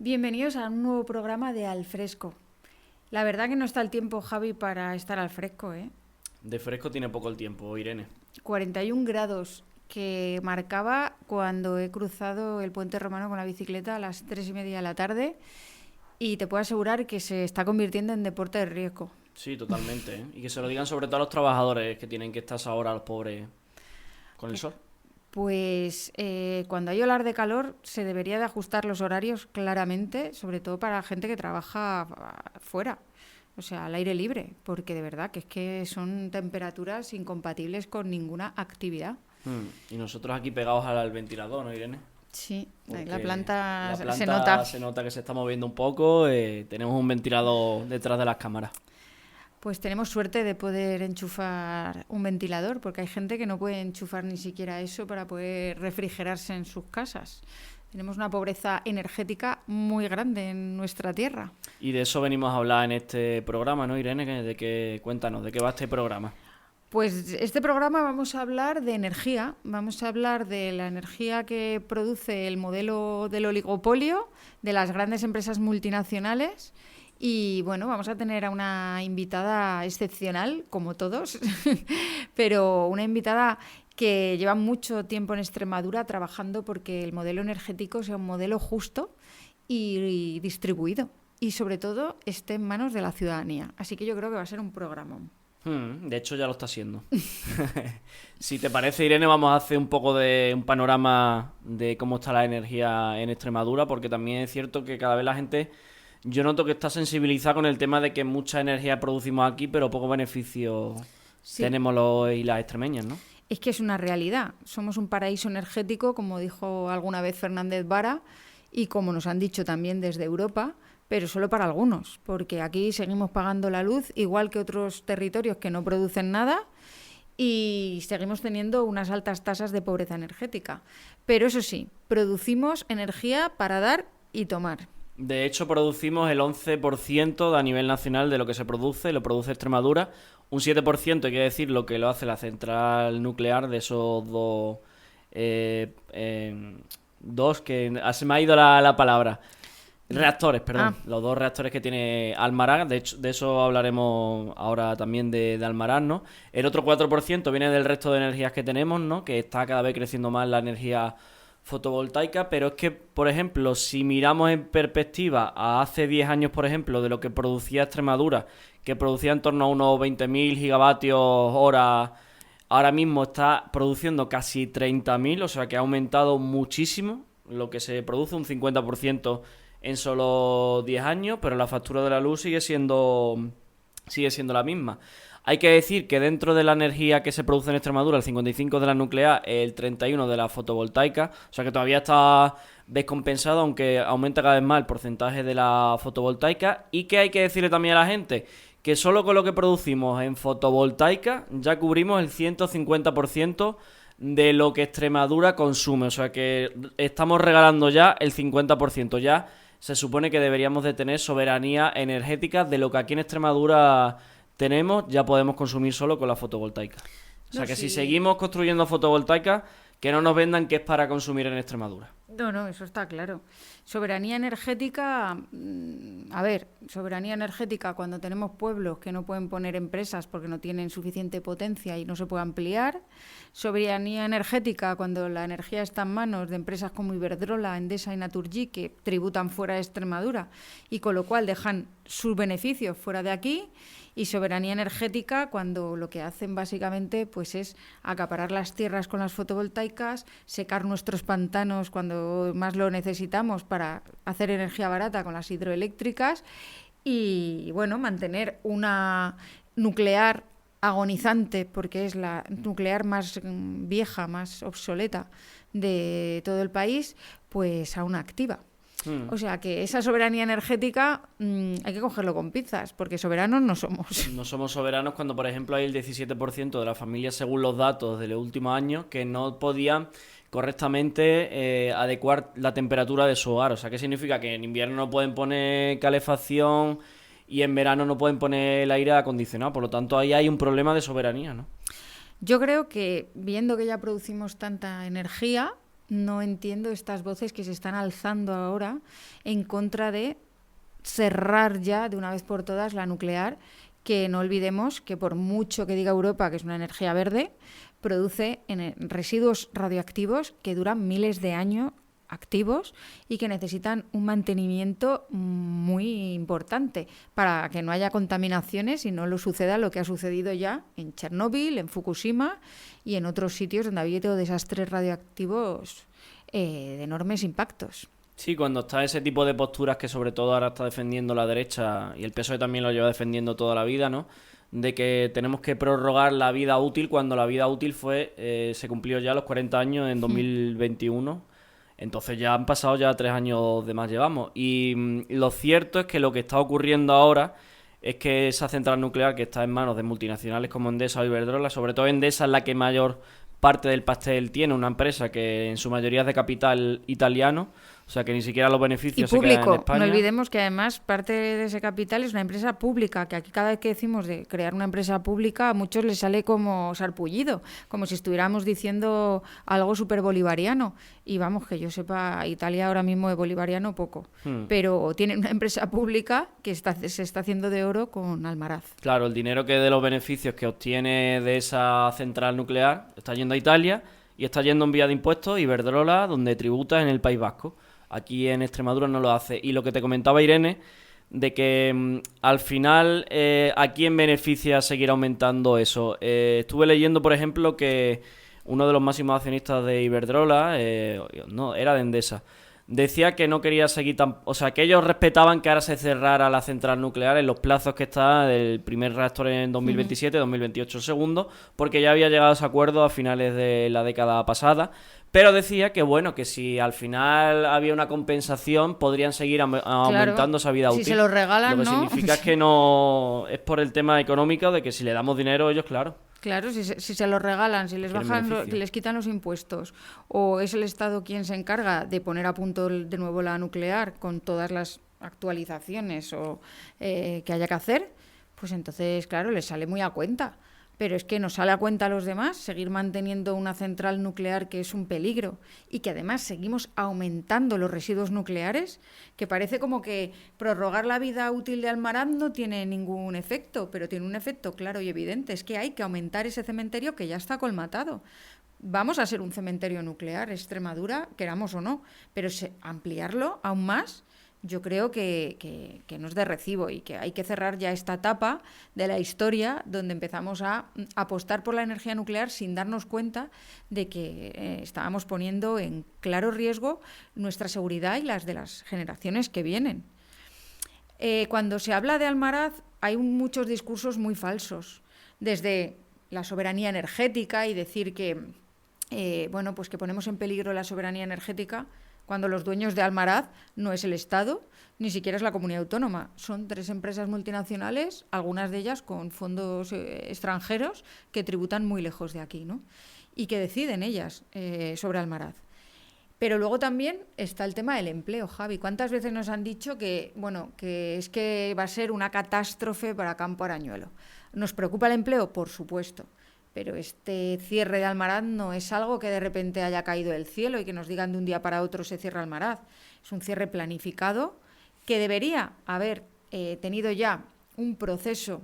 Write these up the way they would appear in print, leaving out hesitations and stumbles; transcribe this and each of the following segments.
Bienvenidos a un nuevo programa de Al Fresco. La verdad que no está el tiempo, Javi, para estar al fresco, ¿eh? De fresco tiene poco el tiempo, Irene. 41 grados que marcaba cuando he cruzado el puente romano con la bicicleta a las 3:30 de la tarde y te puedo asegurar que se está convirtiendo en deporte de riesgo. Sí, totalmente, ¿eh? Y que se lo digan sobre todo a los trabajadores que tienen que estar ahora los pobres con el sol. Pues cuando hay olas de calor se debería de ajustar los horarios claramente, sobre todo para la gente que trabaja fuera, o sea, al aire libre, porque de verdad que es que son temperaturas incompatibles con ninguna actividad. Y nosotros aquí pegados al ventilador, ¿no, Irene? Sí, Porque la planta la se nota. planta se nota que se está moviendo un poco, tenemos un ventilador detrás de las cámaras. Pues tenemos suerte de poder enchufar un ventilador, porque hay gente que no puede enchufar ni siquiera eso para poder refrigerarse en sus casas. Tenemos una pobreza energética muy grande en nuestra tierra. Y de eso venimos a hablar en este programa, ¿no, Irene? Cuéntanos, ¿de qué va este programa? Pues este programa vamos a hablar de energía, vamos a hablar de la energía que produce el modelo del oligopolio, de las grandes empresas multinacionales. Y bueno, vamos a tener a una invitada excepcional, como todos, pero una invitada que lleva mucho tiempo en Extremadura trabajando porque el modelo energético sea un modelo justo y distribuido y sobre todo esté en manos de la ciudadanía. Así que yo creo que va a ser un programa. De hecho ya lo está haciendo. Si te parece, Irene, vamos a hacer un poco de un panorama de cómo está la energía en Extremadura, porque también es cierto que cada vez la gente... Yo noto que está sensibilizada con el tema de que mucha energía producimos aquí, pero poco beneficio tenemos los y las extremeñas, ¿no? Es que es una realidad. Somos un paraíso energético, como dijo alguna vez Fernández Vara, y como nos han dicho también desde Europa, pero solo para algunos, porque aquí seguimos pagando la luz, igual que otros territorios que no producen nada, y seguimos teniendo unas altas tasas de pobreza energética. Pero eso sí, producimos energía para dar y tomar. De hecho, producimos el 11% a nivel nacional de lo que se produce, lo produce Extremadura. Un 7% hay que decir lo que lo hace la central nuclear de esos dos que... Se me ha ido la palabra. Reactores, perdón. Los dos reactores que tiene Almaraz. De hecho, de eso hablaremos ahora también de Almaraz, ¿no? El otro 4% viene del resto de energías que tenemos, ¿no? Que está cada vez creciendo más la energía fotovoltaica, pero es que, por ejemplo, si miramos en perspectiva a hace 10 años, por ejemplo, de lo que producía Extremadura, que producía en torno a unos 20.000 gigavatios hora, ahora mismo está produciendo casi 30.000, o sea que ha aumentado muchísimo lo que se produce, un 50% en solo 10 años, pero la factura de la luz sigue siendo la misma. Hay que decir que dentro de la energía que se produce en Extremadura, el 55% de la nuclear, el 31% de la fotovoltaica, o sea que todavía está descompensado, aunque aumenta cada vez más el porcentaje de la fotovoltaica. Y que hay que decirle también a la gente que solo con lo que producimos en fotovoltaica ya cubrimos el 150% de lo que Extremadura consume, o sea que estamos regalando ya el 50%, ya se supone que deberíamos de tener soberanía energética de lo que aquí en Extremadura tenemos, ya podemos consumir solo con la fotovoltaica. O sea que si seguimos construyendo fotovoltaica, que no nos vendan que es para consumir en Extremadura. No, eso está claro. Soberanía energética, a ver, soberanía energética cuando tenemos pueblos que no pueden poner empresas porque no tienen suficiente potencia y no se puede ampliar. Soberanía energética cuando la energía está en manos de empresas como Iberdrola, Endesa y Naturgy, que tributan fuera de Extremadura y con lo cual dejan sus beneficios fuera de aquí. Y soberanía energética cuando lo que hacen básicamente pues es acaparar las tierras con las fotovoltaicas, secar nuestros pantanos cuando más lo necesitamos para hacer energía barata con las hidroeléctricas y bueno, mantener una nuclear agonizante, porque es la nuclear más vieja, más obsoleta de todo el país, pues aún activa. O sea que esa soberanía energética hay que cogerlo con pinzas, porque soberanos no somos. No somos soberanos cuando, por ejemplo, hay el 17% de las familias, según los datos de los últimos años, que no podían correctamente adecuar la temperatura de su hogar. O sea, ¿qué significa? Que en invierno no pueden poner calefacción y en verano no pueden poner el aire acondicionado. Por lo tanto, ahí hay un problema de soberanía, ¿no? Yo creo que, viendo que ya producimos tanta energía, no entiendo estas voces que se están alzando ahora en contra de cerrar ya de una vez por todas la nuclear, que no olvidemos que por mucho que diga Europa que es una energía verde, produce residuos radioactivos que duran miles de años activos y que necesitan un mantenimiento muy importante para que no haya contaminaciones y no lo suceda lo que ha sucedido ya en Chernóbil, en Fukushima y en otros sitios donde ha habido desastres radioactivos de enormes impactos. Sí, cuando está ese tipo de posturas que sobre todo ahora está defendiendo la derecha y el PSOE también lo lleva defendiendo toda la vida, ¿no? De que tenemos que prorrogar la vida útil cuando la vida útil se cumplió ya los 40 años en 2021. Entonces ya han pasado ya 3 años de más llevamos. Y lo cierto es que lo que está ocurriendo ahora es que esa central nuclear que está en manos de multinacionales como Endesa o Iberdrola, sobre todo Endesa es la que mayor parte del pastel tiene, una empresa que en su mayoría es de capital italiano, o sea que ni siquiera los beneficios se quedan en España. No olvidemos que además parte de ese capital es una empresa pública, que aquí cada vez que decimos de crear una empresa pública a muchos les sale como sarpullido, como si estuviéramos diciendo algo súper bolivariano. Y vamos, que yo sepa, Italia ahora mismo de bolivariano poco, pero tiene una empresa pública que se está haciendo de oro con Almaraz. Claro, el dinero que de los beneficios que obtiene de esa central nuclear está yendo a Italia y está yendo en vía de impuestos Iberdrola, donde tributa en el País Vasco. Aquí en Extremadura no lo hace. Y lo que te comentaba Irene, de que al final ¿a quién beneficia seguir aumentando eso? Estuve leyendo, por ejemplo, que uno de los máximos accionistas de Iberdrola, no, era de Endesa, decía que no quería seguir o sea, que ellos respetaban que ahora se cerrara la central nuclear en los plazos que está del primer reactor en 2027, 2028 el segundo, porque ya había llegado a ese acuerdo a finales de la década pasada. Pero decía que bueno, que si al final había una compensación, podrían seguir aumentando esa vida útil. Si se lo regalan, lo que significa es que no es por el tema económico, de que si le damos dinero ellos, claro. Claro, si se los regalan, si les bajan, les quitan los impuestos, o es el Estado quien se encarga de poner a punto de nuevo la nuclear con todas las actualizaciones que haya que hacer, pues entonces, claro, les sale muy a cuenta. Pero es que nos sale a cuenta a los demás seguir manteniendo una central nuclear que es un peligro y que además seguimos aumentando los residuos nucleares, que parece como que prorrogar la vida útil de Almaraz no tiene ningún efecto, pero tiene un efecto claro y evidente, es que hay que aumentar ese cementerio que ya está colmatado. Vamos a ser un cementerio nuclear, Extremadura, queramos o no, pero ampliarlo aún más. Yo creo que no es de recibo y que hay que cerrar ya esta etapa de la historia donde empezamos a apostar por la energía nuclear sin darnos cuenta de que estábamos poniendo en claro riesgo nuestra seguridad y las de las generaciones que vienen. Cuando se habla de Almaraz hay muchos discursos muy falsos, desde la soberanía energética y decir que, pues que ponemos en peligro la soberanía energética, cuando los dueños de Almaraz no es el Estado, ni siquiera es la comunidad autónoma. Son 3 empresas multinacionales, algunas de ellas con fondos extranjeros que tributan muy lejos de aquí, ¿no? Y que deciden ellas sobre Almaraz. Pero luego también está el tema del empleo, Javi. ¿Cuántas veces nos han dicho que es que va a ser una catástrofe para Campo Arañuelo? ¿Nos preocupa el empleo? Por supuesto. Pero este cierre de Almaraz no es algo que de repente haya caído del cielo y que nos digan de un día para otro se cierra Almaraz. Es un cierre planificado que debería haber tenido ya un proceso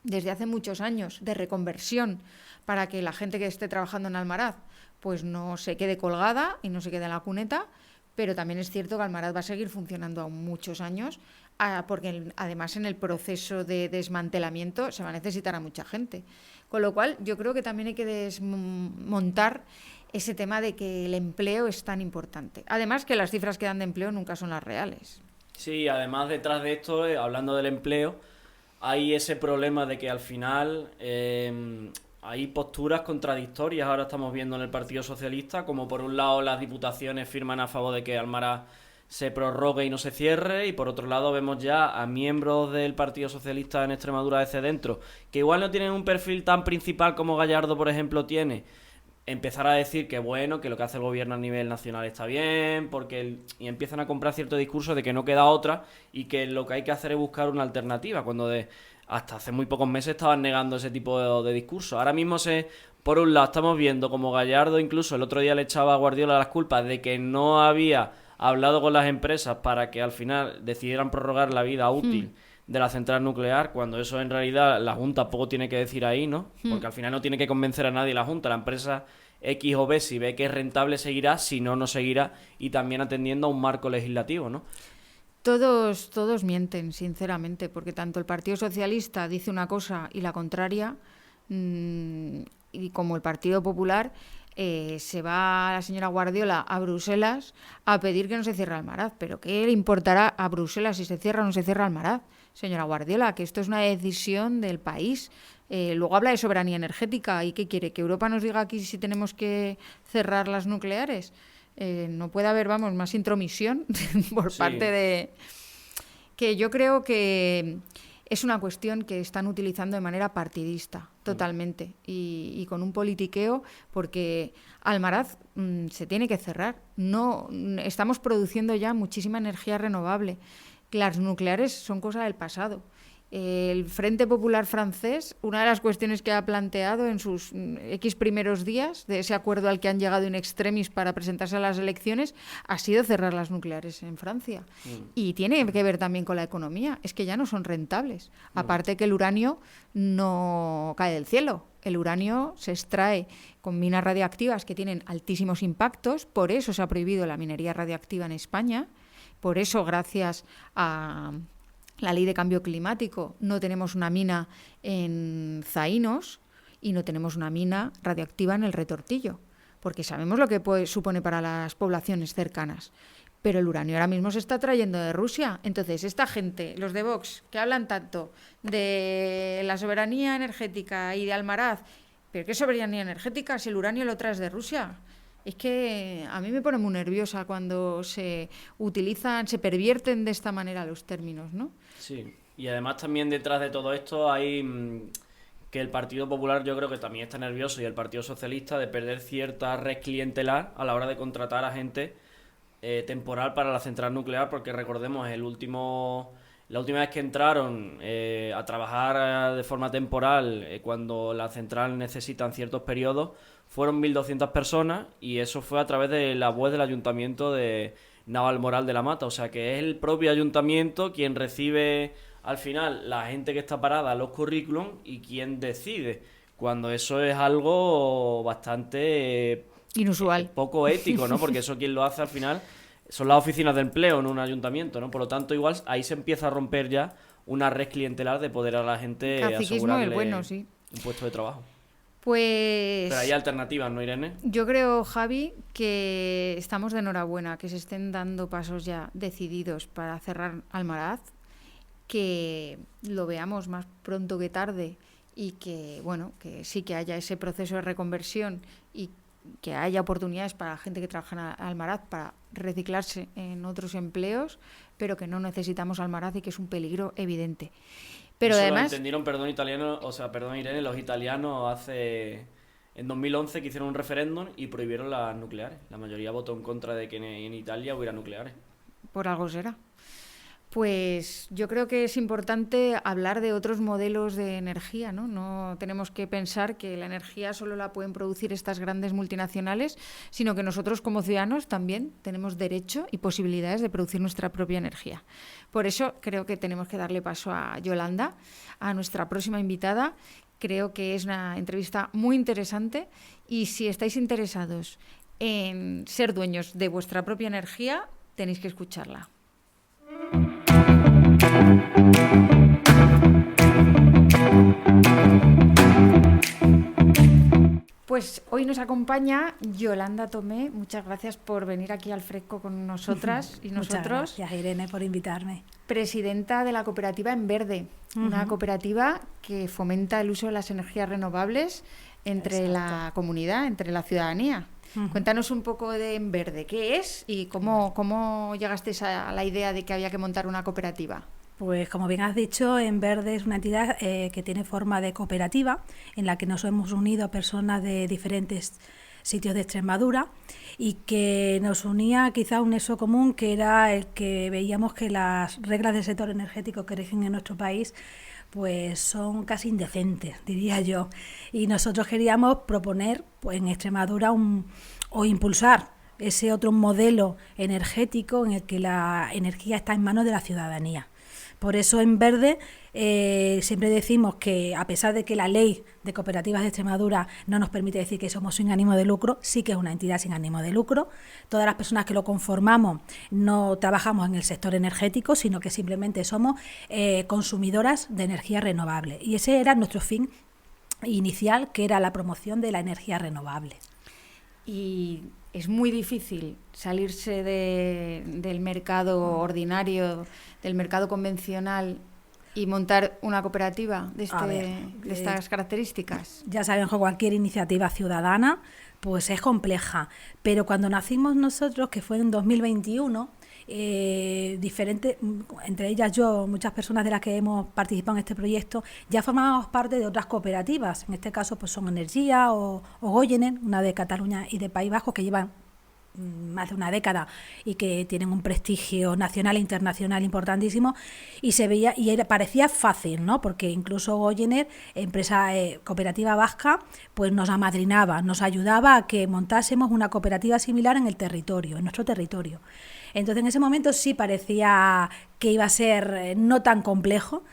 desde hace muchos años de reconversión para que la gente que esté trabajando en Almaraz pues no se quede colgada y no se quede en la cuneta, pero también es cierto que Almaraz va a seguir funcionando aún muchos años, porque además en el proceso de desmantelamiento se va a necesitar a mucha gente. Con lo cual, yo creo que también hay que desmontar ese tema de que el empleo es tan importante. Además, que las cifras que dan de empleo nunca son las reales. Sí, además detrás de esto, hablando del empleo, hay ese problema de que al final hay posturas contradictorias. Ahora estamos viendo en el Partido Socialista, como por un lado las diputaciones firman a favor de que Almaraz se prorrogue y no se cierre, y por otro lado vemos ya a miembros del Partido Socialista en Extremadura desde dentro, que igual no tienen un perfil tan principal como Gallardo, por ejemplo, tiene, empezar a decir que bueno, que lo que hace el gobierno a nivel nacional está bien, y empiezan a comprar cierto discurso de que no queda otra y que lo que hay que hacer es buscar una alternativa, cuando hasta hace muy pocos meses estaban negando ese tipo de discursos. Ahora mismo por un lado estamos viendo como Gallardo incluso el otro día le echaba a Guardiola las culpas de que no había hablado con las empresas para que al final decidieran prorrogar la vida útil de la central nuclear, cuando eso en realidad la Junta poco tiene que decir ahí, ¿no? Porque al final no tiene que convencer a nadie la Junta, la empresa X o B, si ve que es rentable seguirá, si no, no seguirá, y también atendiendo a un marco legislativo, ¿no? Todos mienten, sinceramente, porque tanto el Partido Socialista dice una cosa y la contraria, y como el Partido Popular, se va la señora Guardiola a Bruselas a pedir que no se cierre Almaraz. ¿Pero qué le importará a Bruselas si se cierra o no se cierra Almaraz? Señora Guardiola, que esto es una decisión del país. Luego habla de soberanía energética. ¿Y qué quiere? ¿Que Europa nos diga aquí si tenemos que cerrar las nucleares? No puede haber, más intromisión por parte de... Que yo creo que es una cuestión que están utilizando de manera partidista, totalmente, y con un politiqueo, porque Almaraz se tiene que cerrar. No, estamos produciendo ya muchísima energía renovable. Las nucleares son cosa del pasado. El Frente Popular francés, una de las cuestiones que ha planteado en sus X primeros días de ese acuerdo al que han llegado in extremis para presentarse a las elecciones, ha sido cerrar las nucleares en Francia. Y tiene que ver también con la economía. Es que ya no son rentables. Aparte que el uranio no cae del cielo. El uranio se extrae con minas radiactivas que tienen altísimos impactos. Por eso se ha prohibido la minería radiactiva en España. Por eso, gracias a la ley de cambio climático, no tenemos una mina en Zaínos y no tenemos una mina radioactiva en el Retortillo, porque sabemos lo que supone para las poblaciones cercanas. Pero el uranio ahora mismo se está trayendo de Rusia. Entonces, esta gente, los de Vox, que hablan tanto de la soberanía energética y de Almaraz, ¿pero qué soberanía energética si el uranio lo traes de Rusia? Es que a mí me pone muy nerviosa cuando se pervierten de esta manera los términos, ¿no? Sí, y además también detrás de todo esto hay que el Partido Popular yo creo que también está nervioso, y el Partido Socialista, de perder cierta red clientelar a la hora de contratar a gente temporal para la central nuclear, porque recordemos, la última vez que entraron a trabajar de forma temporal, cuando la central necesitan ciertos periodos, fueron 1.200 personas, y eso fue a través de la web del Ayuntamiento de Navalmoral de la Mata. O sea que es el propio ayuntamiento quien recibe al final la gente que está parada, los currículum, y quien decide, cuando eso es algo bastante inusual, poco ético, ¿no? Porque eso quien lo hace al final son las oficinas de empleo en un ayuntamiento, ¿no? Por lo tanto, igual ahí se empieza a romper ya una red clientelar de poder a la gente asegurarle sí, un puesto de trabajo. Pues... Pero hay alternativas, ¿no, Irene? Yo creo, Javi, que estamos de enhorabuena, que se estén dando pasos ya decididos para cerrar Almaraz, que lo veamos más pronto que tarde, y que, bueno, que sí que haya ese proceso de reconversión y que haya oportunidades para la gente que trabaja en Almaraz para reciclarse en otros empleos, pero que no necesitamos Almaraz y que es un peligro evidente. Pero eso además... lo entendieron, perdón Irene, los italianos en 2011 que hicieron un referéndum y prohibieron las nucleares. La mayoría votó en contra de que en Italia hubiera nucleares. Por algo será. Pues yo creo que es importante hablar de otros modelos de energía, ¿no? No tenemos que pensar que la energía solo la pueden producir estas grandes multinacionales, sino que nosotros como ciudadanos también tenemos derecho y posibilidades de producir nuestra propia energía. Por eso creo que tenemos que darle paso a Yolanda, a nuestra próxima invitada. Creo que es una entrevista muy interesante, y si estáis interesados en ser dueños de vuestra propia energía, tenéis que escucharla. Pues hoy nos acompaña Yolanda Tomé. Muchas gracias por venir aquí al fresco con nosotras y nosotros. Muchas gracias, Irene, por invitarme. Presidenta de la cooperativa En Verde, una cooperativa que fomenta el uso de las energías renovables entre la comunidad, entre la ciudadanía. Cuéntanos un poco de En Verde, ¿qué es y cómo llegasteis a la idea de que había que montar una cooperativa? Pues como bien has dicho, En Verde es una entidad que tiene forma de cooperativa, en la que nos hemos unido a personas de diferentes sitios de Extremadura, y que nos unía quizá un nexo común, que era el que veíamos que las reglas del sector energético que rigen en nuestro país pues son casi indecentes, diría yo. Y nosotros queríamos proponer pues, en Extremadura o impulsar ese otro modelo energético en el que la energía está en manos de la ciudadanía. Por eso en Verde siempre decimos que a pesar de que la ley de cooperativas de Extremadura no nos permite decir que somos sin ánimo de lucro, sí que es una entidad sin ánimo de lucro. Todas las personas que lo conformamos no trabajamos en el sector energético, sino que simplemente somos consumidoras de energía renovable. Y ese era nuestro fin inicial, que era la promoción de la energía renovable. Y es muy difícil salirse del mercado ordinario, del mercado convencional y montar una cooperativa de estas características. Ya saben que cualquier iniciativa ciudadana pues es compleja, pero cuando nacimos nosotros, que fue en 2021, entre ellas yo, muchas personas de las que hemos participado en este proyecto, ya formábamos parte de otras cooperativas. En este caso pues son Energía o Goyenen, una de Cataluña y de País Vasco, que llevan más de una década y que tienen un prestigio nacional e internacional importantísimo, y se veía parecía fácil, ¿no? Porque incluso Goyener, empresa cooperativa vasca, pues nos amadrinaba, nos ayudaba a que montásemos una cooperativa similar en el territorio, en nuestro territorio. Entonces en ese momento sí parecía que iba a ser no tan complejo,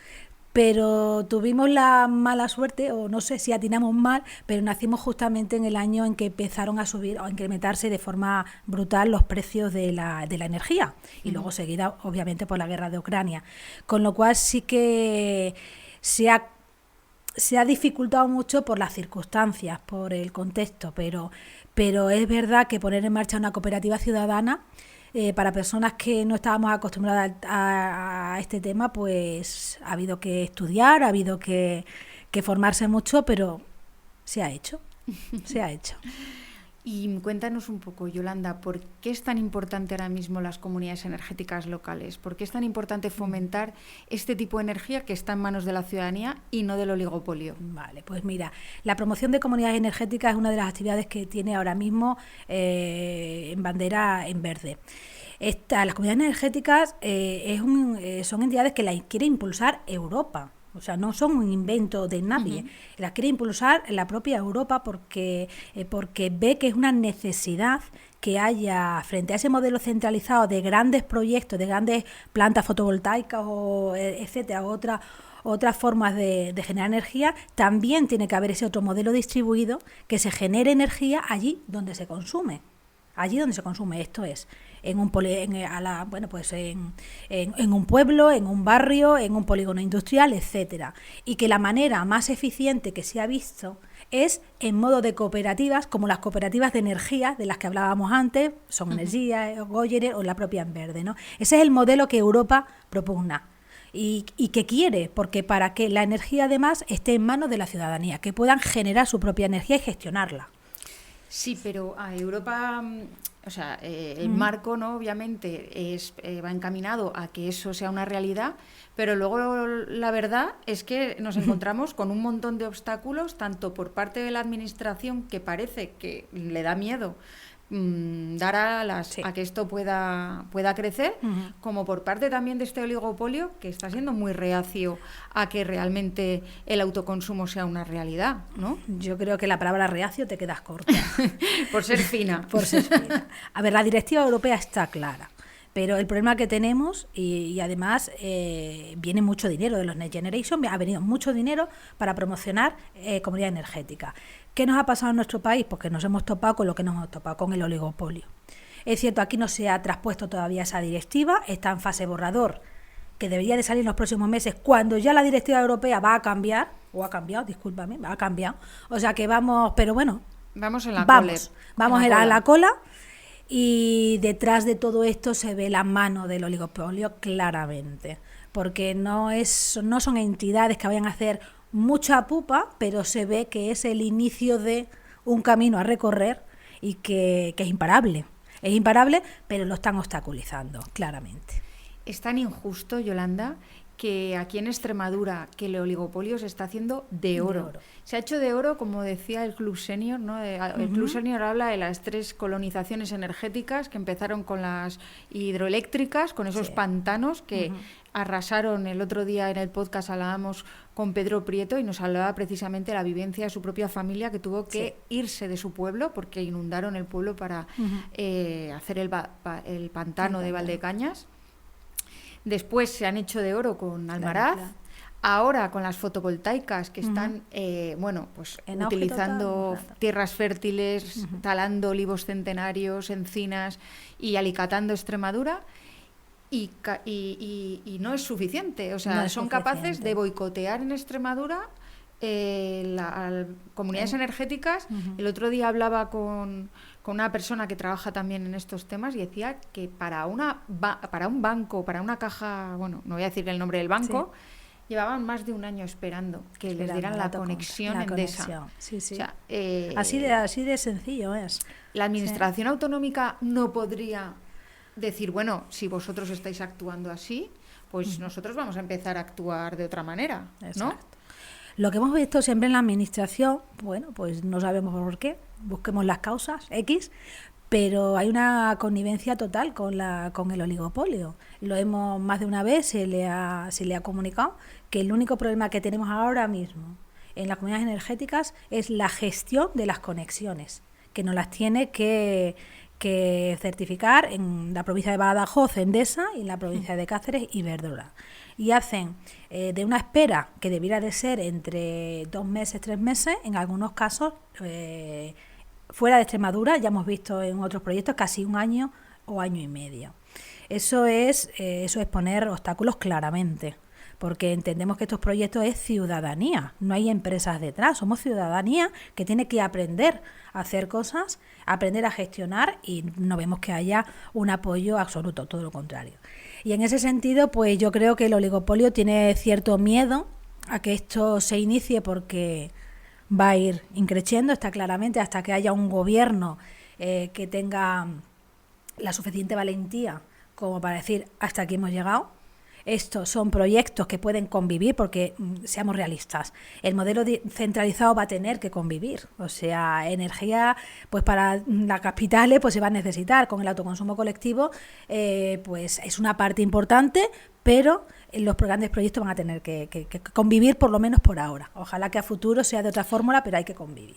pero tuvimos la mala suerte, o no sé si atinamos mal, pero nacimos justamente en el año en que empezaron a subir o a incrementarse de forma brutal los precios de la energía, y luego seguida obviamente por la guerra de Ucrania, con lo cual sí que se ha dificultado mucho por las circunstancias, por el contexto, pero es verdad que poner en marcha una cooperativa ciudadana para personas que no estábamos acostumbradas a este tema, pues ha habido que estudiar, ha habido que formarse mucho, pero se ha hecho. Y cuéntanos un poco, Yolanda, ¿por qué es tan importante ahora mismo las comunidades energéticas locales? ¿Por qué es tan importante fomentar este tipo de energía que está en manos de la ciudadanía y no del oligopolio? Vale, pues mira, la promoción de comunidades energéticas es una de las actividades que tiene ahora mismo en bandera en verde. Las comunidades energéticas son entidades que las quiere impulsar Europa. O sea, no son un invento de nadie. Las quiere impulsar la propia Europa porque ve que es una necesidad que haya, frente a ese modelo centralizado de grandes proyectos, de grandes plantas fotovoltaicas, o etcétera, otras formas de generar energía, también tiene que haber ese otro modelo distribuido que se genere energía allí donde se consume. Esto es en un pueblo, en un barrio, en un polígono industrial, etcétera. Y que la manera más eficiente que se ha visto es en modo de cooperativas, como las cooperativas de energía de las que hablábamos antes, son Energía, Goyener o la propia En Verde, ¿no? Ese es el modelo que Europa propugna y que quiere, porque para que la energía además esté en manos de la ciudadanía, que puedan generar su propia energía y gestionarla. Sí, pero a Europa, o sea, el marco, ¿no? Obviamente va encaminado a que eso sea una realidad, pero luego la verdad es que nos encontramos con un montón de obstáculos, tanto por parte de la administración, que parece que le da miedo dar a que esto pueda crecer, como por parte también de este oligopolio, que está siendo muy reacio a que realmente el autoconsumo sea una realidad, ¿no? Yo creo que la palabra reacio te quedas corta. Por ser fina. A ver, la directiva europea está clara, pero el problema que tenemos, y además viene mucho dinero de los Next Generation, ha venido mucho dinero para promocionar comunidad energética. ¿Qué nos ha pasado en nuestro país? Porque nos hemos topado con lo que nos hemos topado, con el oligopolio. Es cierto, aquí no se ha traspuesto todavía esa directiva, está en fase borrador, que debería de salir en los próximos meses, cuando ya la directiva europea va a cambiar, o ha cambiado, discúlpame, ha cambiado. O sea que vamos, pero bueno, vamos en la cola. Y detrás de todo esto se ve la mano del oligopolio claramente, porque no son entidades que vayan a hacer mucha pupa, pero se ve que es el inicio de un camino a recorrer y que es imparable. Es imparable, pero lo están obstaculizando, claramente. Es tan injusto, Yolanda, que aquí en Extremadura, que el oligopolio se está haciendo de oro. Se ha hecho de oro, como decía el Club Senior, ¿no? El Club Senior habla de las 3 colonizaciones energéticas que empezaron con las hidroeléctricas, con esos pantanos que arrasaron. El otro día en el podcast hablábamos con Pedro Prieto y nos hablaba precisamente de la vivencia de su propia familia, que tuvo que irse de su pueblo porque inundaron el pueblo para hacer el pantano de Valdecañas. Después se han hecho de oro con Almaraz. Claro. Ahora con las fotovoltaicas que están pues utilizando tierras fértiles, talando olivos centenarios, encinas y alicatando Extremadura. Y no es suficiente, o sea, son capaces de boicotear en Extremadura comunidades energéticas. El otro día hablaba con una persona que trabaja también en estos temas y decía que para un banco, para una caja, bueno, no voy a decir el nombre del banco, llevaban más de un año esperando que les dieran la conexión Endesa. Sí, sí. O sea, así de sencillo es. La administración autonómica no podría decir, bueno, si vosotros estáis actuando así, pues nosotros vamos a empezar a actuar de otra manera, ¿no? Exacto. Lo que hemos visto siempre en la administración, bueno, pues no sabemos por qué, busquemos las causas X, pero hay una connivencia total con el oligopolio. Lo hemos más de una vez, se le ha comunicado que el único problema que tenemos ahora mismo en las comunidades energéticas es la gestión de las conexiones, que nos las tiene que certificar en la provincia de Badajoz, Endesa, y en la provincia de Cáceres, Iberdrola. Y hacen de una espera que debiera de ser entre 2 meses, 3 meses, en algunos casos, fuera de Extremadura, ya hemos visto en otros proyectos, casi 1 año o año y medio. Eso es poner obstáculos claramente, porque entendemos que estos proyectos es ciudadanía, no hay empresas detrás, somos ciudadanía que tiene que aprender a hacer cosas, aprender a gestionar, y no vemos que haya un apoyo absoluto, todo lo contrario. Y en ese sentido, pues yo creo que el oligopolio tiene cierto miedo a que esto se inicie, porque va a ir increciendo, está claramente, hasta que haya un gobierno que tenga la suficiente valentía como para decir hasta aquí hemos llegado. Estos son proyectos que pueden convivir, porque seamos realistas, el modelo centralizado va a tener que convivir, o sea, energía pues para las capitales pues se va a necesitar, con el autoconsumo colectivo pues es una parte importante, pero los grandes proyectos van a tener que convivir, por lo menos por ahora. Ojalá que a futuro sea de otra fórmula, pero hay que convivir.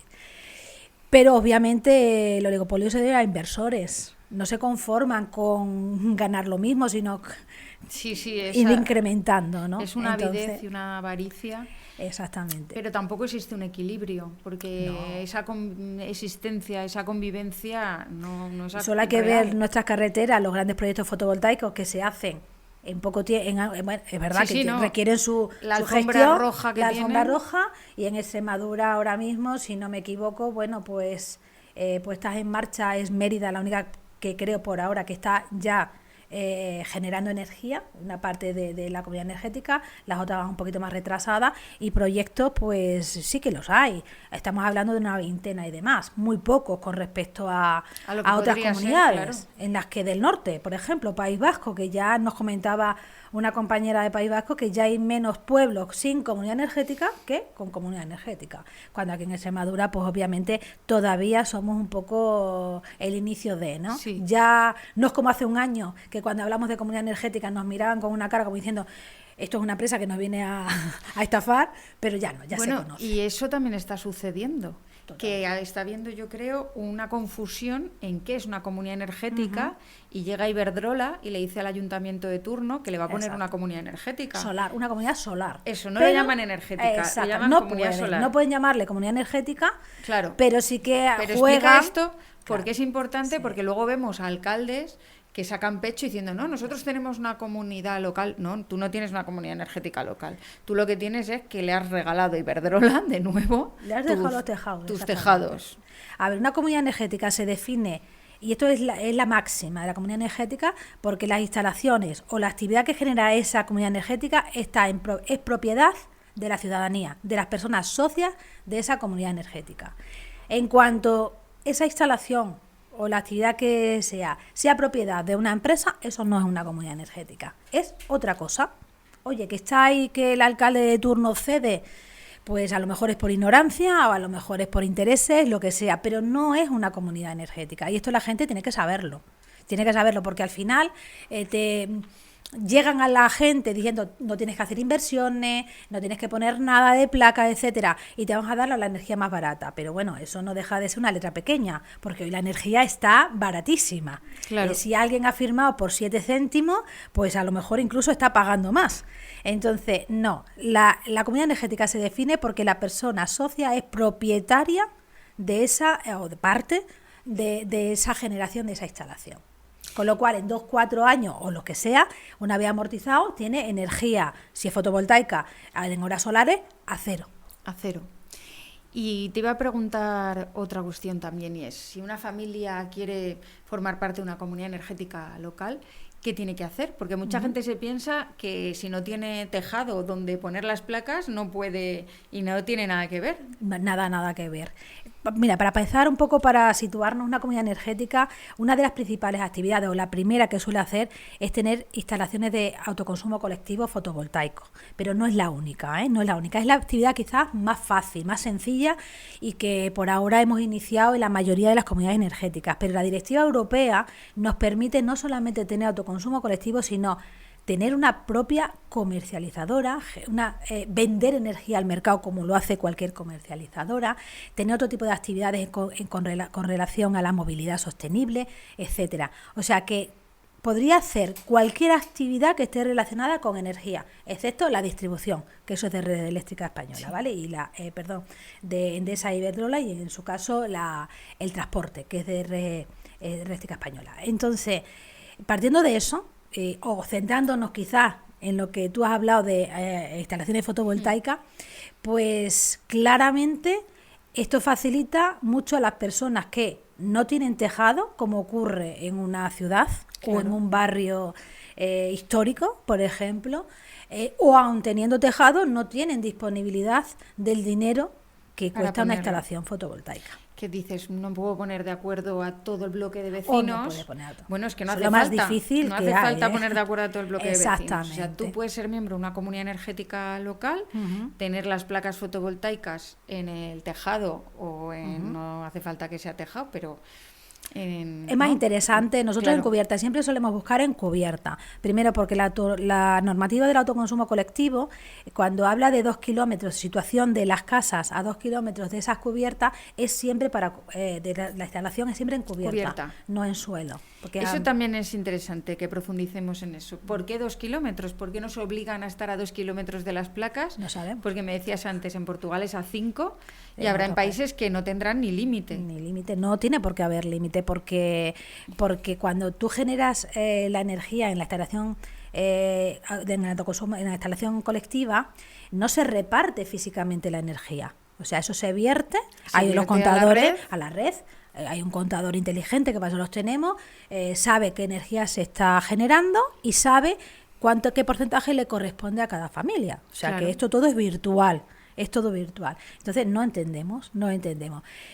Pero obviamente el oligopolio se debe a inversores, no se conforman con ganar lo mismo, sino ir incrementando, ¿no? Es una avidez y una avaricia. Exactamente. Pero tampoco existe un equilibrio, porque esa existencia, esa convivencia no es solo hay que ver nuestras carreteras, los grandes proyectos fotovoltaicos que se hacen en poco tiempo, es verdad requieren su gestión, roja que la alfombra roja, y en Extremadura ahora mismo, si no me equivoco, bueno, pues está en marcha, es Mérida la única que creo por ahora que está ya generando energía, una parte de la comunidad energética, las otras van un poquito más retrasadas, y proyectos pues sí que los hay, estamos hablando de una veintena y demás, muy pocos con respecto a otras comunidades, claro, en las que del norte, por ejemplo, País Vasco, que ya nos comentaba una compañera de País Vasco que ya hay menos pueblos sin comunidad energética que con comunidad energética, cuando aquí en Extremadura pues obviamente todavía somos un poco el inicio de, ¿no? Sí. Ya no es como hace 1 año, que cuando hablamos de comunidad energética nos miraban con una cara como diciendo esto es una empresa que nos viene a estafar, pero ya no, ya se conoce. Y eso también está sucediendo. Total. Que está habiendo, yo creo, una confusión en qué es una comunidad energética, y llega Iberdrola y le dice al ayuntamiento de turno que le va a poner una comunidad energética. Solar, una comunidad solar. Eso, no le llaman energética, le llaman comunidad solar. No pueden llamarle comunidad energética, claro, pero sí que juega esto, porque es importante, porque luego vemos a alcaldes que sacan pecho diciendo, no, nosotros tenemos una comunidad local. No, tú no tienes una comunidad energética local. Tú lo que tienes es que le has regalado a Iberdrola de nuevo le has dejado tus tejados. A ver, una comunidad energética se define, y esto es la máxima de la comunidad energética, porque las instalaciones o la actividad que genera esa comunidad energética es propiedad de la ciudadanía, de las personas socias de esa comunidad energética. En cuanto esa instalación o la actividad que sea propiedad de una empresa, eso no es una comunidad energética, es otra cosa. Oye, que está ahí, que el alcalde de turno cede, pues a lo mejor es por ignorancia o a lo mejor es por intereses, lo que sea, pero no es una comunidad energética, y esto la gente tiene que saberlo, porque al final llegan a la gente diciendo no tienes que hacer inversiones, no tienes que poner nada de placas, etcétera, y te vamos a dar la energía más barata. Pero bueno, eso no deja de ser una letra pequeña, porque hoy la energía está baratísima. Claro. Si alguien ha firmado por 7 céntimos, pues a lo mejor incluso está pagando más. Entonces, no, la comunidad energética se define porque la persona socia es propietaria de esa, o de parte de esa generación, de esa instalación. Con lo cual, en 2, 4 años o lo que sea, una vez amortizado, tiene energía, si es fotovoltaica, en horas solares, a cero. A cero. Y te iba a preguntar otra cuestión también, y es, si una familia quiere formar parte de una comunidad energética local, ¿qué tiene que hacer? Porque mucha gente se piensa que si no tiene tejado donde poner las placas, no puede, y no tiene nada que ver. Nada que ver. Mira, para empezar un poco, para situarnos una comunidad energética, una de las principales actividades, o la primera que suele hacer, es tener instalaciones de autoconsumo colectivo fotovoltaico. Pero no es la única, ¿eh? No es la única. Es la actividad quizás más fácil, más sencilla, y que por ahora hemos iniciado en la mayoría de las comunidades energéticas. Pero la Directiva Europea nos permite no solamente tener autoconsumo colectivo, sino tener una propia comercializadora, vender energía al mercado como lo hace cualquier comercializadora, tener otro tipo de actividades con relación a la movilidad sostenible, etcétera. O sea que podría hacer cualquier actividad que esté relacionada con energía, excepto la distribución, que eso es de Red Eléctrica Española, sí, ¿vale? Y de Endesa y Iberdrola, y en su caso el transporte, que es de Red Eléctrica Española. Entonces, partiendo de eso, o centrándonos quizás en lo que tú has hablado de instalaciones fotovoltaicas, pues claramente esto facilita mucho a las personas que no tienen tejado, como ocurre en una ciudad, claro, o en un barrio histórico, por ejemplo, o aun teniendo tejado no tienen disponibilidad del dinero que cuesta una instalación fotovoltaica. ¿Qué dices? No puedo poner de acuerdo a todo el bloque de vecinos. No puede poner a todo. Bueno, es que no es hace lo falta. Más difícil no hace falta hay, poner de acuerdo a todo el bloque de vecinos. Exactamente. O sea, tú puedes ser miembro de una comunidad energética local, tener las placas fotovoltaicas en el tejado o no hace falta que sea tejado, pero es más interesante. Nosotros, claro, en cubierta siempre solemos buscar en cubierta. Primero porque la normativa del autoconsumo colectivo, cuando habla de 2 kilómetros, situación de las casas a 2 kilómetros de esas cubiertas, es siempre la instalación es siempre en cubierta, no en suelo. Porque eso también es interesante que profundicemos en eso. ¿Por qué 2 kilómetros? ¿Por qué nos obligan a estar a 2 kilómetros de las placas? No sabemos. Porque me decías antes, en Portugal es a 5 y habrá en países que no tendrán ni límite. Ni límite, no tiene por qué haber límite, porque cuando tú generas la energía en la instalación en la instalación colectiva, no se reparte físicamente la energía. O sea, eso se vierte, hay los contadores a la red. Hay un contador inteligente, que para eso los tenemos, sabe qué energía se está generando y sabe qué porcentaje le corresponde a cada familia. O sea, claro, que esto todo es virtual. Es todo virtual. Entonces no entendemos.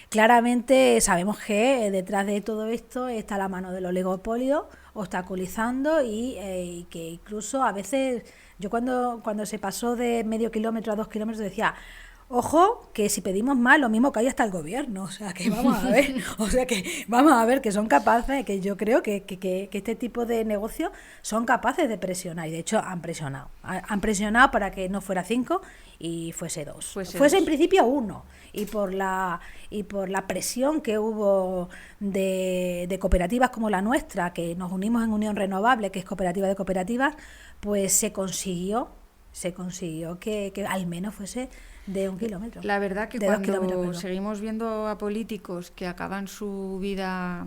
Claramente sabemos que detrás de todo esto está la mano del oligopolio obstaculizando y que incluso a veces, yo cuando se pasó de medio kilómetro a 2 kilómetros decía, ojo, que si pedimos más, lo mismo que hay hasta el gobierno. O sea, que vamos a ver que son capaces, que yo creo que este tipo de negocios son capaces de presionar. Y de hecho han presionado. Han presionado para que no fuera 5 y fuese 2. Fuese en principio 1. Y por la presión que hubo de cooperativas como la nuestra, que nos unimos en Unión Renovable, que es cooperativa de cooperativas, pues se consiguió que al menos fuese de 1 kilómetro. La verdad que cuando seguimos viendo a políticos que acaban su vida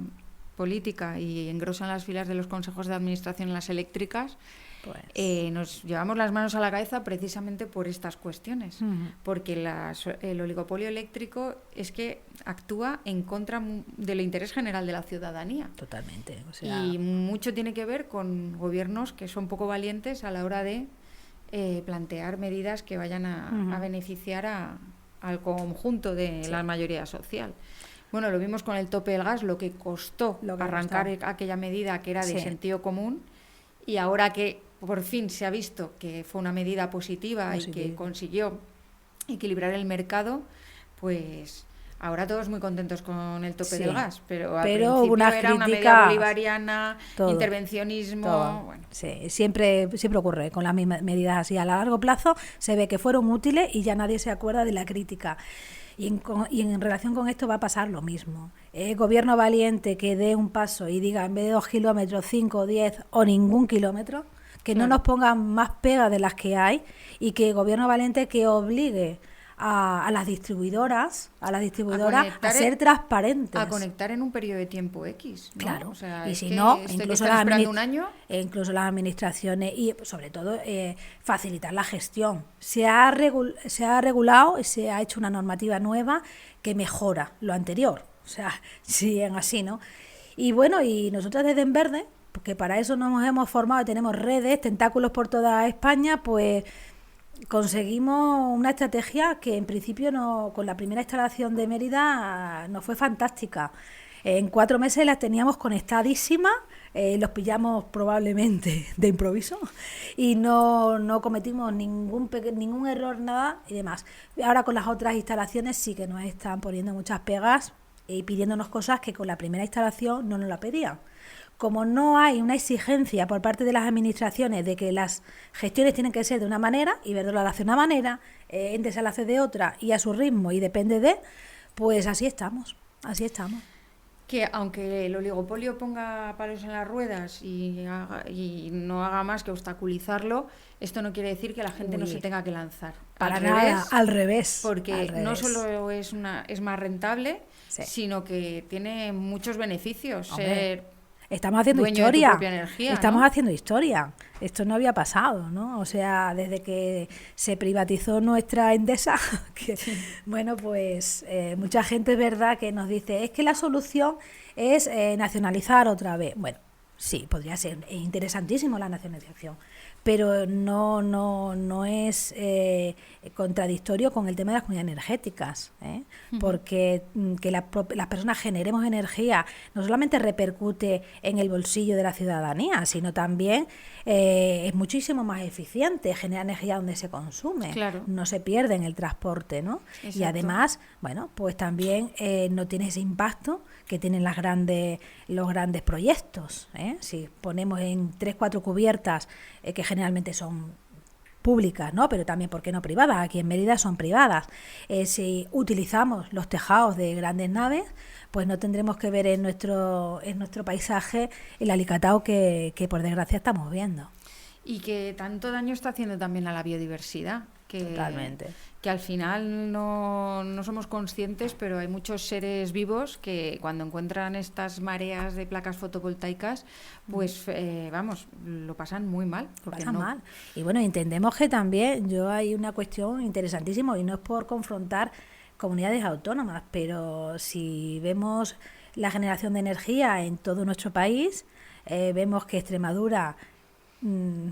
política y engrosan las filas de los consejos de administración en las eléctricas, pues nos llevamos las manos a la cabeza precisamente por estas cuestiones, porque el oligopolio eléctrico es que actúa en contra del interés general de la ciudadanía. Totalmente. Y mucho tiene que ver con gobiernos que son poco valientes a la hora de plantear medidas que vayan a beneficiar al conjunto de la mayoría social. Bueno, lo vimos con el tope del gas, lo que costó arrancar aquella medida que era de sentido común, y ahora que por fin se ha visto que fue una medida positiva y que consiguió equilibrar el mercado, pues Ahora todos muy contentos con el tope Sí. del gas, pero al Pero principio unas era una medida críticas, bolivariana, todo, intervencionismo. todo. Bueno. Sí, siempre ocurre con las mismas medidas así. A largo plazo se ve que fueron útiles y ya nadie se acuerda de la crítica. Y en relación con esto va a pasar lo mismo. Gobierno valiente que dé un paso y diga, en vez de 2 kilómetros, 5, 10 o ningún kilómetro, que no nos pongan más pegas de las que hay, y que gobierno valiente que obligue a las distribuidoras a ser transparentes. A conectar en un periodo de tiempo X, ¿no? Claro, O sea, y es si que no, incluso un año. incluso las administraciones y sobre todo facilitar la gestión. Se ha regulado y se ha hecho una normativa nueva que mejora lo anterior. O sea, siguen así, ¿no? Y bueno, y nosotros desde En Verde, porque para eso nos hemos formado y tenemos redes, tentáculos por toda España, pues conseguimos una estrategia que en principio con la primera instalación de Mérida nos fue fantástica. En 4 meses las teníamos conectadísimas, los pillamos probablemente de improviso y no cometimos ningún error, nada y demás. Ahora con las otras instalaciones sí que nos están poniendo muchas pegas y pidiéndonos cosas que con la primera instalación no nos la pedían. Como no hay una exigencia por parte de las administraciones de que las gestiones tienen que ser de una manera, Iberdrola la hace de una manera, Endesa la hace de otra y a su ritmo y depende de, pues así estamos. Que aunque el oligopolio ponga palos en las ruedas y no haga más que obstaculizarlo, esto no quiere decir que la gente no se tenga que lanzar. Para nada, al revés. Porque no solo es más rentable, sí, sino que tiene muchos beneficios. Estamos haciendo dueño historia. De tu propia energía, Estamos ¿no? haciendo historia. Esto no había pasado, ¿no? O sea, desde que se privatizó nuestra Endesa, que, sí. Bueno, pues mucha gente es verdad que nos dice, es que la solución es nacionalizar otra vez. Bueno, sí, podría ser interesantísimo la nacionalización, pero no es contradictorio con el tema de las comunidades energéticas, porque que las personas generemos energía no solamente repercute en el bolsillo de la ciudadanía, sino también es muchísimo más eficiente, genera energía donde se consume, claro. No se pierde en el transporte, ¿no? Exacto. Y además, bueno, pues también no tiene ese impacto que tienen los grandes proyectos, Si ponemos en 3-4 cubiertas que generalmente son públicas, ¿no? Pero también, ¿por qué no privadas? Aquí en Mérida son privadas. Si utilizamos los tejados de grandes naves, pues no tendremos que ver en nuestro paisaje el alicatado que por desgracia estamos viendo. Y que tanto daño está haciendo también a la biodiversidad. Totalmente. Que al final no somos conscientes, pero hay muchos seres vivos que cuando encuentran estas mareas de placas fotovoltaicas, pues lo pasan muy mal. Mal. Y bueno, entendemos que también hay una cuestión interesantísima y no es por confrontar comunidades autónomas, pero si vemos la generación de energía en todo nuestro país, vemos que Extremadura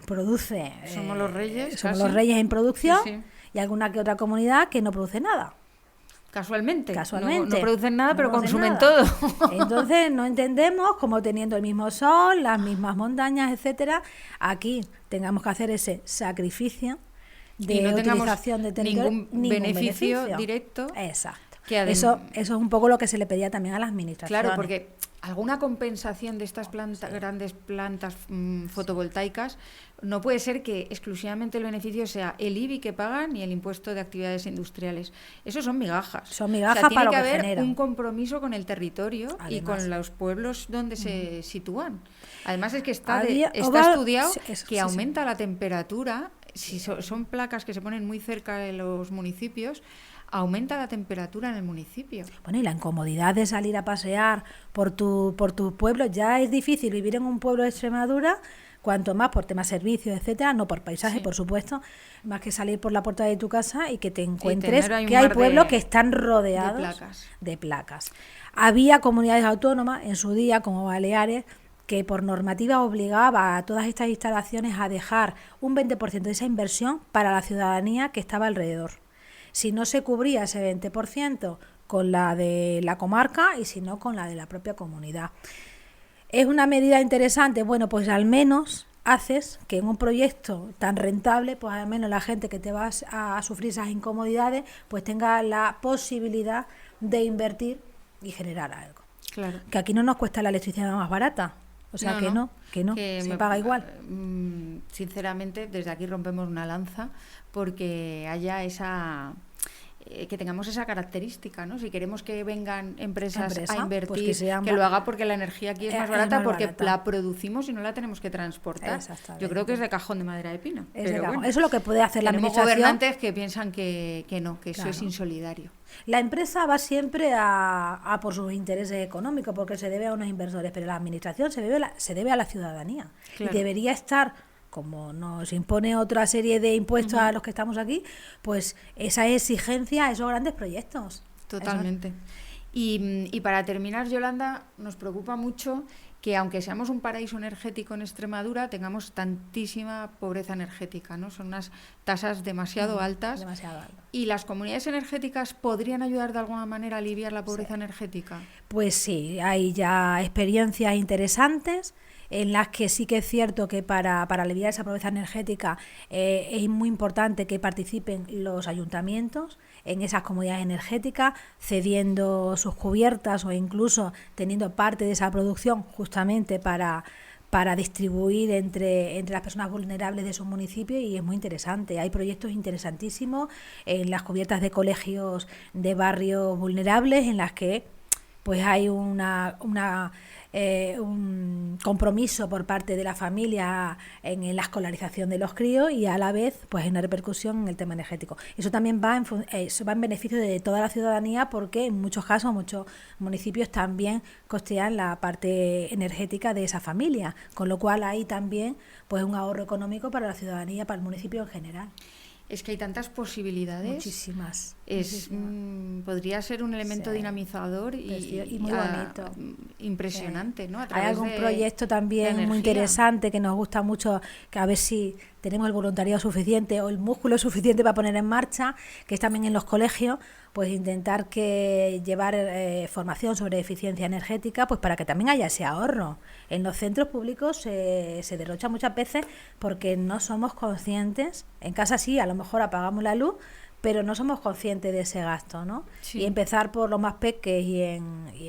produce. Somos los reyes. Somos los reyes en producción, sí. Y alguna que otra comunidad que no produce nada. Casualmente. No producen nada, pero consumen nada. todo. Entonces no entendemos cómo teniendo el mismo sol, las mismas montañas, etcétera, aquí tengamos que hacer ese sacrificio de no utilización de territorio, ningún beneficio directo. Exacto. Eso es un poco lo que se le pedía también a las administraciones. Claro, porque alguna compensación de estas grandes plantas fotovoltaicas no puede ser que exclusivamente el beneficio sea el IBI que pagan y el impuesto de actividades industriales. Eso son migajas. Son migajas para lo que tiene que generan. haber un compromiso con el territorio. Además, y con los pueblos donde se sitúan. Además es que está estudiado que aumenta la temperatura. Si son placas que se ponen muy cerca de los municipios, aumenta la temperatura en el municipio. Bueno, y la incomodidad de salir a pasear por tu pueblo. Ya es difícil vivir en un pueblo de Extremadura, cuanto más por temas servicios, etcétera, no por paisaje, por supuesto, más que salir por la puerta de tu casa y que te encuentres que hay pueblos que están rodeados de placas. Había comunidades autónomas en su día, como Baleares, que por normativa obligaba a todas estas instalaciones a dejar un 20% de esa inversión para la ciudadanía que estaba alrededor. Si no se cubría ese 20% con la de la comarca y si no con la de la propia comunidad. ¿Es una medida interesante? Bueno, pues al menos haces que en un proyecto tan rentable, pues al menos la gente que te va a sufrir esas incomodidades, pues tenga la posibilidad de invertir y generar algo. Claro. Que aquí no nos cuesta la electricidad más barata. O sea, no, se paga igual. Sinceramente, desde aquí rompemos una lanza porque haya que tengamos esa característica, ¿no? Si queremos que vengan empresas a invertir, pues que lo haga porque la energía aquí es más barata, porque la producimos y no la tenemos que transportar. Yo creo que es de cajón de madera de pino. Pero bueno, eso es lo que puede hacer la administración. Tenemos gobernantes que piensan que no, que eso es insolidario. La empresa va siempre a por sus intereses económicos, porque se debe a unos inversores, pero la administración se debe a la ciudadanía. Claro. Y debería estar, como nos impone otra serie de impuestos a los que estamos aquí, pues esa exigencia a esos grandes proyectos. Totalmente. Y para terminar, Yolanda, nos preocupa mucho que aunque seamos un paraíso energético en Extremadura, tengamos tantísima pobreza energética, ¿no? Son unas tasas demasiado altas. ¿Y las comunidades energéticas podrían ayudar de alguna manera a aliviar la pobreza energética? Pues sí, hay ya experiencias interesantes en las que sí que es cierto que para aliviar esa pobreza energética es muy importante que participen los ayuntamientos en esas comunidades energéticas, cediendo sus cubiertas o incluso teniendo parte de esa producción justamente para distribuir entre las personas vulnerables de sus municipios, y es muy interesante. Hay proyectos interesantísimos en las cubiertas de colegios de barrios vulnerables en las que pues hay un compromiso por parte de la familia en la escolarización de los críos, y a la vez pues hay una repercusión en el tema energético. Eso también va en beneficio de toda la ciudadanía, porque en muchos casos muchos municipios también costean la parte energética de esa familia, con lo cual hay también pues un ahorro económico para la ciudadanía, para el municipio en general. Es que hay tantas posibilidades. Muchísimas. Podría ser un elemento dinamizador y muy bonito. Impresionante, ¿no? Hay algún proyecto también muy interesante que nos gusta mucho, que a ver si tenemos el voluntariado suficiente o el músculo suficiente para poner en marcha, que es también en los colegios, pues intentar llevar formación sobre eficiencia energética, pues para que también haya ese ahorro. En los centros públicos se derrocha muchas veces porque no somos conscientes. En casa sí, a lo mejor apagamos la luz, pero no somos conscientes de ese gasto, ¿no? Sí. Y empezar por los más pequeños y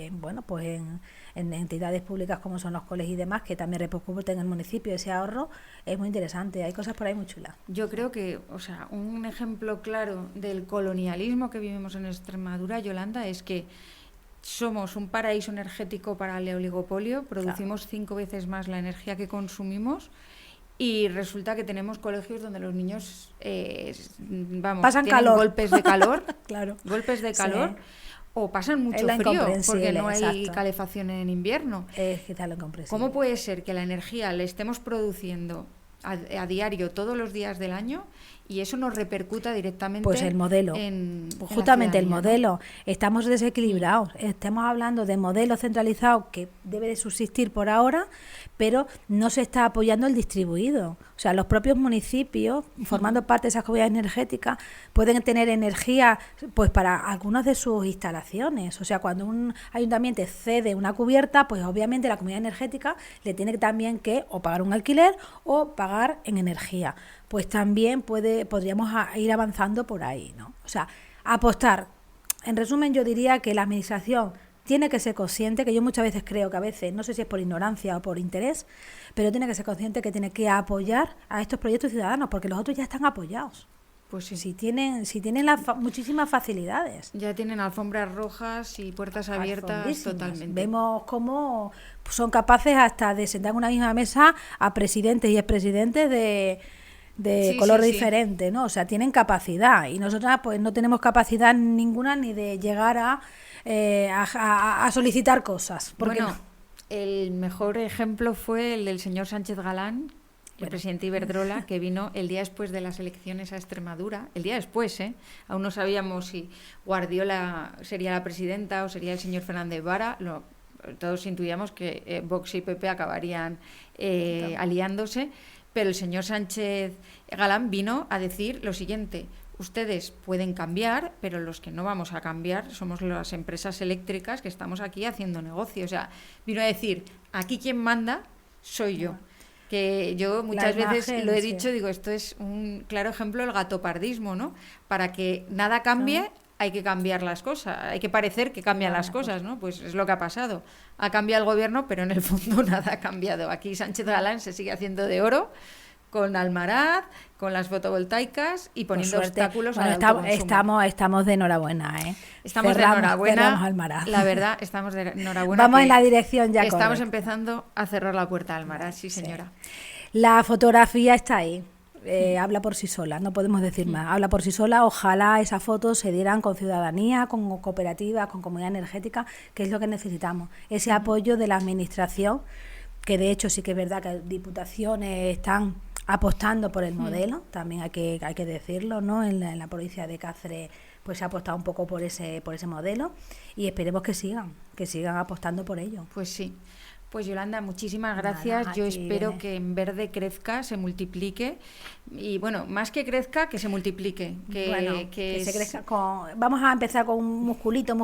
en entidades públicas como son los colegios y demás, que también repercuten en el municipio ese ahorro, es muy interesante. Hay cosas por ahí muy chulas. Yo creo que, un ejemplo claro del colonialismo que vivimos en Extremadura, Yolanda, es que somos un paraíso energético para el oligopolio, producimos 5 veces más la energía que consumimos, y resulta que tenemos colegios donde los niños pasan tienen calor. Golpes de calor, claro. Golpes de calor, sí. O pasan mucho frío porque no hay calefacción en invierno. Es quizá lo incomprensible. ¿Cómo puede ser que la energía la estemos produciendo a diario todos los días del año y eso nos repercuta directamente pues el modelo justamente el modelo, ¿no? Estamos desequilibrados, estamos hablando de modelo centralizado que debe de subsistir por ahora, pero no se está apoyando el distribuido. O sea, los propios municipios, formando parte de esas comunidades energéticas, pueden tener energía pues para algunas de sus instalaciones. O sea, cuando un ayuntamiento cede una cubierta, pues obviamente la comunidad energética le tiene también que o pagar un alquiler o pagar en energía. Pues también podríamos ir avanzando por ahí, ¿no? O sea, apostar. En resumen, yo diría que la administración tiene que ser consciente, que yo muchas veces creo que a veces, no sé si es por ignorancia o por interés, pero tiene que ser consciente que tiene que apoyar a estos proyectos ciudadanos, porque los otros ya están apoyados. Pues sí. Si tienen muchísimas facilidades. Ya tienen alfombras rojas y puertas abiertas totalmente. Vemos cómo son capaces hasta de sentar en una misma mesa a presidentes y expresidentes de color diferente, ¿no? O sea, tienen capacidad, y nosotras pues no tenemos capacidad ninguna ni de llegar a solicitar cosas. Bueno, el mejor ejemplo fue el del señor Sánchez Galán, el presidente Iberdrola, que vino el día después de las elecciones a Extremadura, el día después, aún no sabíamos si Guardiola sería la presidenta o sería el señor Fernández Vara, todos intuíamos que Vox y PP acabarían aliándose, pero el señor Sánchez Galán vino a decir lo siguiente: ustedes pueden cambiar, pero los que no vamos a cambiar somos las empresas eléctricas que estamos aquí haciendo negocio. O sea, vino a decir, aquí quien manda soy yo. Que yo muchas veces imagen, lo he sí. dicho, digo, esto es un claro ejemplo del gatopardismo, ¿no? Para que nada cambie, hay que cambiar las cosas, hay que parecer que cambian las cosas, ¿no? Pues es lo que ha pasado. Ha cambiado el gobierno, pero en el fondo nada ha cambiado. Aquí Sánchez Galán se sigue haciendo de oro con Almaraz, con las fotovoltaicas y poniendo obstáculos al autoconsumo. Estamos de enhorabuena, ¿eh? Estamos Cerramos de enhorabuena. Almaraz. La verdad, estamos de enhorabuena. Vamos en la dirección ya estamos correcta. empezando a cerrar la puerta a Almaraz, sí, señora. La fotografía está ahí. Habla por sí sola, no podemos decir más. Habla por sí sola. Ojalá esas fotos se dieran con ciudadanía, con cooperativas, con comunidad energética, que es lo que necesitamos. Ese apoyo de la administración, que de hecho sí que es verdad que diputaciones están apostando por el modelo, también hay que decirlo, ¿no? En la provincia de Cáceres pues se ha apostado un poco por ese modelo y esperemos que sigan apostando por ello. Pues sí. Pues Yolanda, muchísimas gracias. Yo espero que en Verde crezca, se multiplique y bueno, más que crezca, que se multiplique. Que se crezca vamos a empezar con un musculito,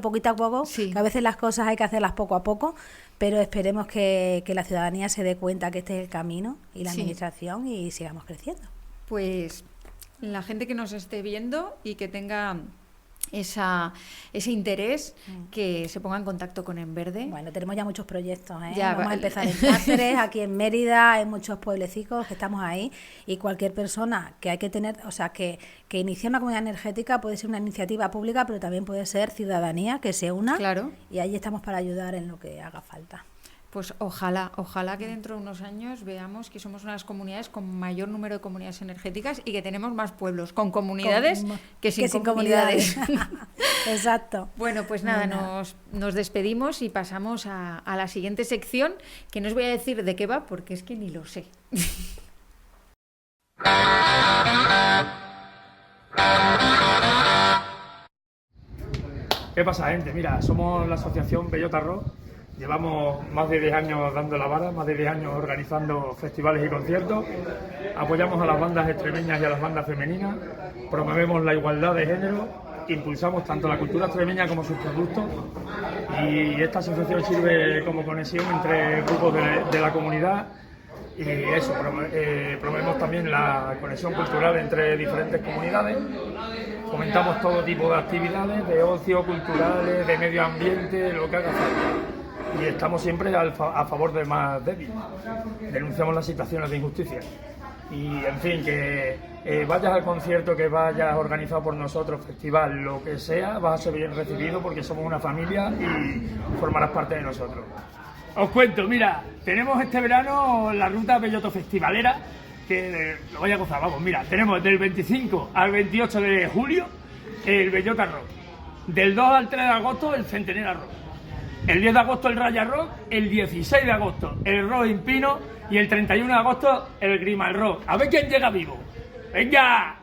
poquito a poco, sí. Que a veces las cosas hay que hacerlas poco a poco, pero esperemos que la ciudadanía se dé cuenta que este es el camino y la administración y sigamos creciendo. Pues la gente que nos esté viendo y que tenga ese interés, que se ponga en contacto con En Verde. Bueno, tenemos ya muchos proyectos, ¿eh? Ya, vamos a empezar en Cáceres, aquí en Mérida, hay muchos pueblecicos que estamos ahí y cualquier persona que hay que tener, o sea, que inicie una comunidad energética puede ser una iniciativa pública, pero también puede ser ciudadanía que se una. Claro. Y ahí estamos para ayudar en lo que haga falta. Pues ojalá que dentro de unos años veamos que somos una de las comunidades con mayor número de comunidades energéticas y que tenemos más pueblos con comunidades que sin comunidades. Exacto. Bueno, pues nada, nos despedimos y pasamos a la siguiente sección, que no os voy a decir de qué va porque es que ni lo sé. ¿Qué pasa, gente? Mira, somos la asociación Bellota Rock. Llevamos más de 10 años dando la vara, más de 10 años organizando festivales y conciertos. Apoyamos a las bandas extremeñas y a las bandas femeninas. Promovemos la igualdad de género. Impulsamos tanto la cultura extremeña como sus productos. Y esta asociación sirve como conexión entre grupos de la comunidad. Y eso, promovemos también la conexión cultural entre diferentes comunidades. Fomentamos todo tipo de actividades, de ocio, culturales, de medio ambiente, lo que haga falta. Y estamos siempre a favor del más débil. Denunciamos las situaciones de injusticia. Y, en fin, que vayas al concierto, que vayas organizado por nosotros, festival, lo que sea, vas a ser bien recibido porque somos una familia y formarás parte de nosotros. Os cuento, mira, tenemos este verano la ruta Belloto Festivalera, que lo vais a gozar, vamos, mira, tenemos del 25 al 28 de julio el Bellota Rock, del 2 al 3 de agosto el Centenera Rock, el 10 de agosto el Raya Rock, el 16 de agosto el Rock in Pino y el 31 de agosto el Grimal Rock. A ver quién llega vivo. ¡Venga!